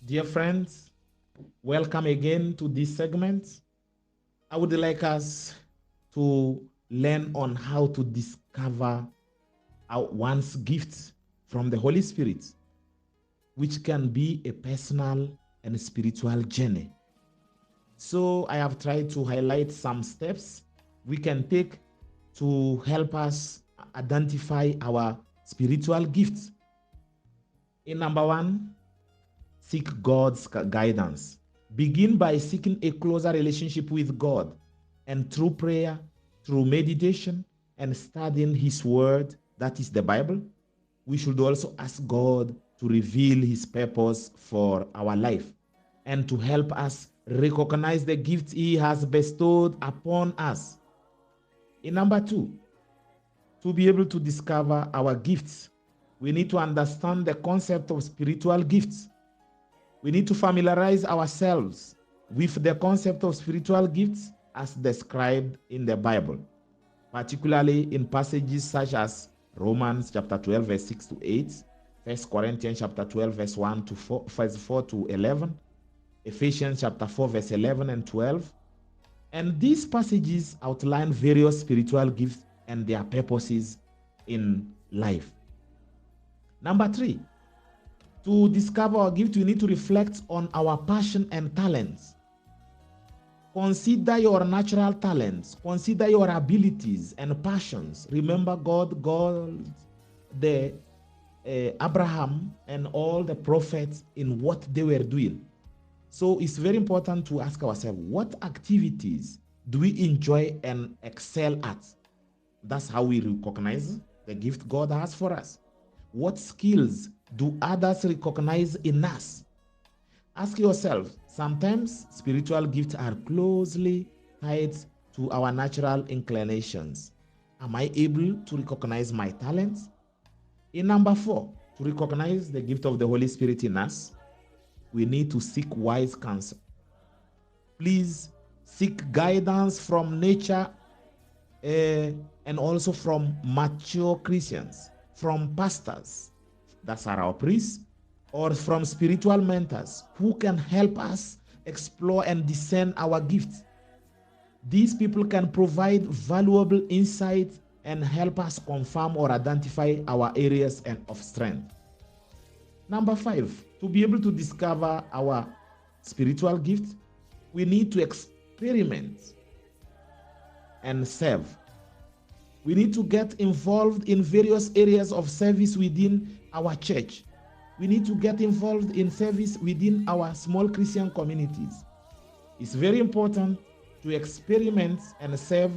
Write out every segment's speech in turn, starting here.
Dear friends, welcome again to this segment. I would like us to learn on how to discover one's gifts from the Holy Spirit, which can be a personal and spiritual journey. So I have tried to highlight some steps we can take to help us identify our spiritual gifts. In number one, seek God's guidance. Begin by seeking a closer relationship with God, and through prayer, through meditation, and studying His Word, that is the Bible, we should also ask God to reveal His purpose for our life and to help us recognize the gifts He has bestowed upon us. In number two, to be able to discover our gifts, we need to understand the concept of spiritual gifts. We need to familiarize ourselves with the concept of spiritual gifts as described in the Bible, particularly in passages such as Romans chapter 12, verse 6 to 8, 1 Corinthians chapter 12, verse 1 to 4, verse 4 to 11, Ephesians chapter 4, verse 11 and 12. And these passages outline various spiritual gifts and their purposes in life. Number three, to discover our gift, we need to reflect on our passion and talents. Consider your natural talents. Consider your abilities and passions. Remember, God called Abraham and all the prophets in what they were doing. So it's very important to ask ourselves, what activities do we enjoy and excel at? That's how we recognize the gift God has for us. What skills do others recognize in us? Ask yourself, sometimes spiritual gifts are closely tied to our natural inclinations. Am I able to recognize my talents? In number four, to recognize the gift of the Holy Spirit in us, we need to seek wise counsel. Please seek guidance from nature and also from mature Christians, from pastors, that's our priests, or from spiritual mentors who can help us explore and discern our gifts. These people can provide valuable insight and help us confirm or identify our areas of strength. Number five, to be able to discover our spiritual gift, we need to experiment and serve. We need to get involved in various areas of service within our church. We need to get involved in service within our small Christian communities. It's very important to experiment and serve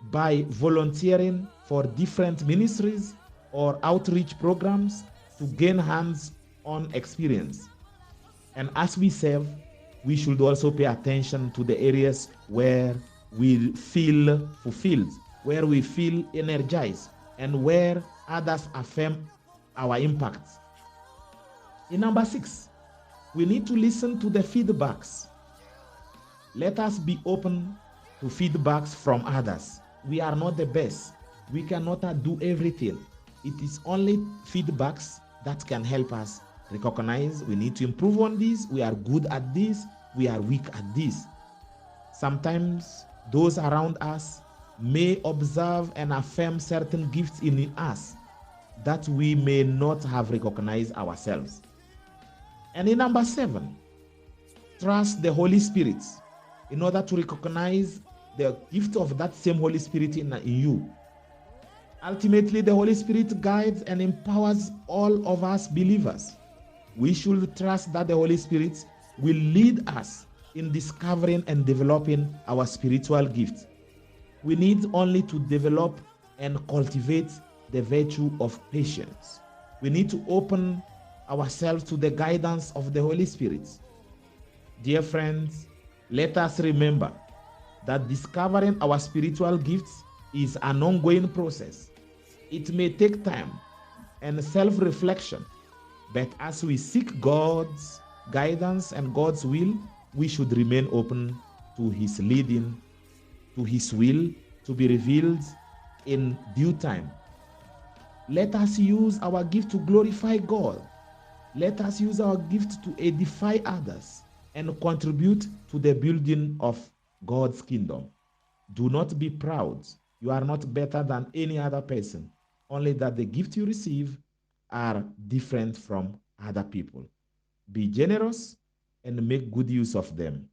by volunteering for different ministries or outreach programs to gain hands-on experience. And as we serve, we should also pay attention to the areas where we feel fulfilled, where we feel energized, and where others affirm our impact. In number six, we need to listen to the feedbacks. Let us be open to feedbacks from others. We are not the best. We cannot do everything. It is only feedbacks that can help us recognize we need to improve on this, we are good at this, we are weak at this. Sometimes those around us may observe and affirm certain gifts in us that we may not have recognized ourselves. And in number seven, trust the Holy Spirit in order to recognize the gift of that same Holy Spirit in you. Ultimately, the Holy Spirit guides and empowers all of us believers. We should trust that the Holy Spirit will lead us in discovering and developing our spiritual gifts. We need only to develop and cultivate the virtue of patience. We need to open ourselves to the guidance of the Holy Spirit. Dear friends, let us remember that discovering our spiritual gifts is an ongoing process. It may take time and self-reflection, but as we seek God's guidance and God's will, we should remain open to His leading, to His will to be revealed in due time. Let us use our gift to glorify God Let us use our gift to edify others and contribute to the building of God's kingdom. Do not be proud. You are not better than any other person, only that the gift you receive are different from other people. Be generous and make good use of them.